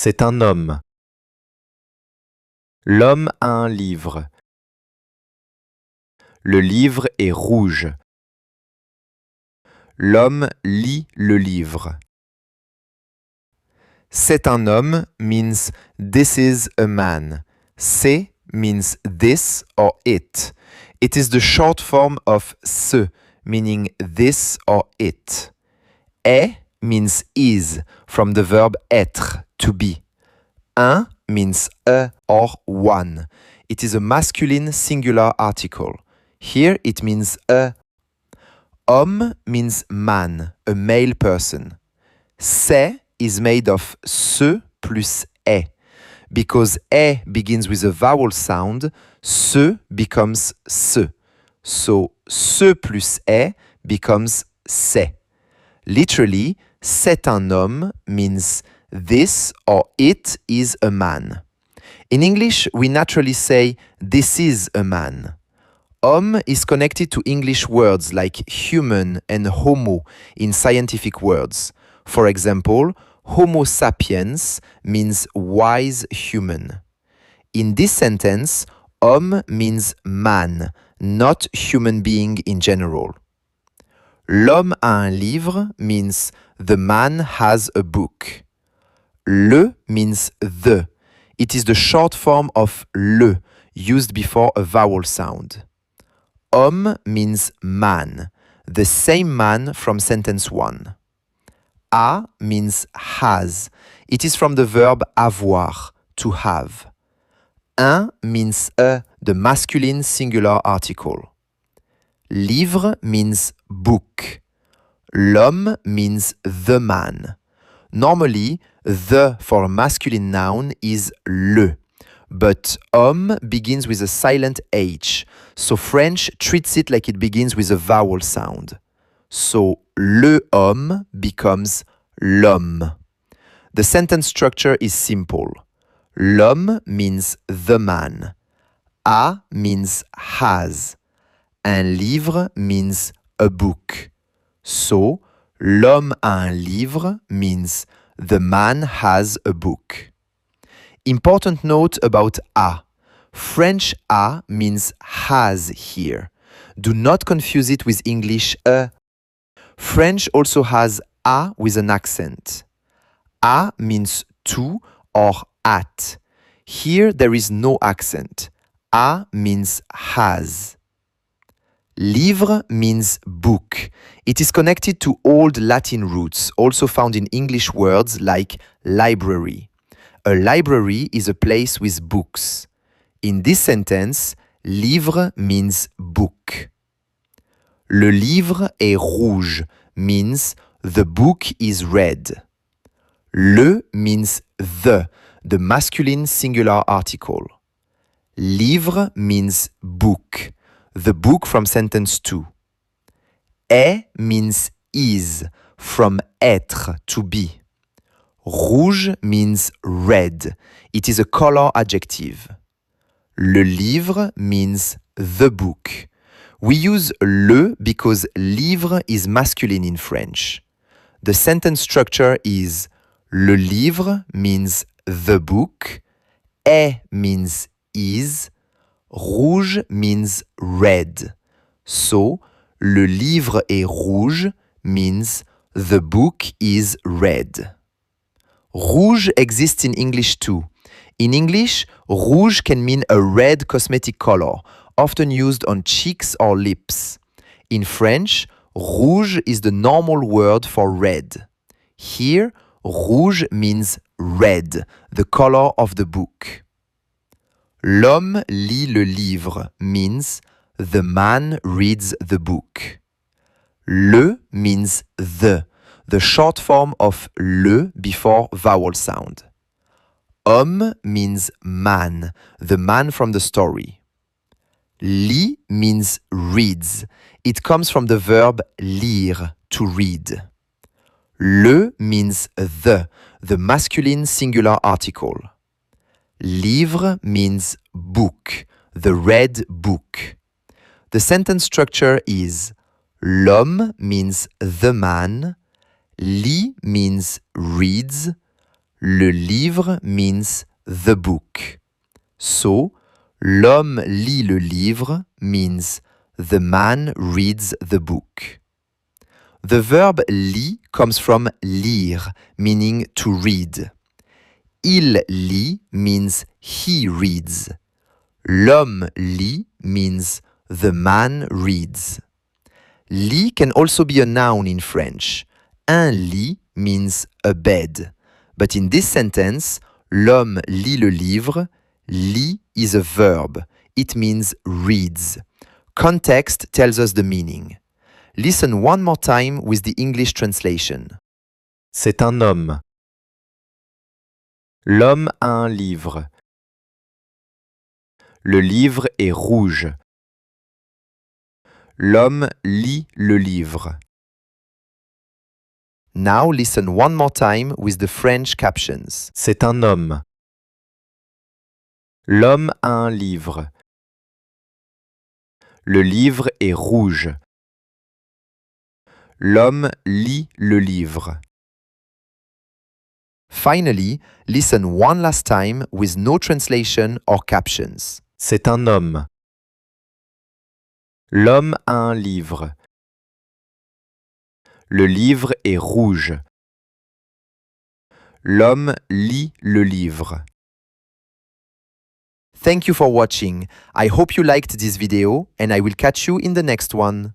C'est un homme. L'homme a un livre. Le livre est rouge. L'homme lit le livre. C'est un homme means this is a man. C'est means this or it. It is the short form of ce, meaning this or it. Est means is, from the verb être, to be. Un means a or one. It is a masculine singular article. Here it means a. Homme means man, a male person. C'est is made of se plus est. Because est begins with a vowel sound, se becomes se. So se plus est becomes c'est. Literally, c'est un homme means this or it is a man. In English, we naturally say this is a man. Homme is connected to English words like human and homo in scientific words. For example, Homo sapiens means wise human. In this sentence, homme means man, not human being in general. L'homme a un livre means the man has a book. Le means the. It is the short form of le, used before a vowel sound. Homme means man, the same man from sentence 1. A means has. It is from the verb avoir, to have. Un means a, the masculine singular article. Livre means book. L'homme means the man. Normally, the for a masculine noun is le. But homme begins with a silent H, so French treats it like it begins with a vowel sound. So le homme becomes l'homme. The sentence structure is simple. L'homme means the man. A means has. Un livre means a book. So, l'homme a un livre means the man has a book. Important note about a. French a means has here. Do not confuse it with English a. French also has a with an accent. A means to or at. Here there is no accent. A means has. Livre means book. It is connected to old Latin roots, also found in English words like library. A library is a place with books. In this sentence, livre means book. Le livre est rouge means the book is red. Le means the masculine singular article. Livre means book, the book from sentence 2. Est means is, from être, to be. Rouge means red. It is a color adjective. Le livre means the book. We use le because livre is masculine in French. The sentence structure is le livre means the book, est means is, rouge means red. So, le livre est rouge means the book is red. Rouge exists in English too. In English, rouge can mean a red cosmetic color, often used on cheeks or lips. In French, rouge is the normal word for red. Here, rouge means red, the color of the book. L'homme lit le livre means the man reads the book. Le means the short form of le before vowel sound. Homme means man, the man from the story. Lit means reads. It comes from the verb lire, to read. Le means the masculine singular article. Livre means book, the red book. The sentence structure is l'homme means the man, lit means reads, Le livre means the book. So, l'homme lit le livre means the man reads the book. The verb lit comes from lire, meaning to read. Il lit means he reads. L'homme lit means the man reads. Lit can also be a noun in French. Un lit means a bed. But in this sentence, l'homme lit le livre. Lit is a verb. It means reads. Context tells us the meaning. Listen one more time with the English translation. C'est un homme. L'homme a un livre. Le livre est rouge. L'homme lit le livre. Now listen one more time with the French captions. C'est un homme. L'homme a un livre. Le livre est rouge. L'homme lit le livre. Finally, listen one last time with no translation or captions. C'est un homme. L'homme a un livre. Le livre est rouge. L'homme lit le livre. Thank you for watching. I hope you liked this video and I will catch you in the next one.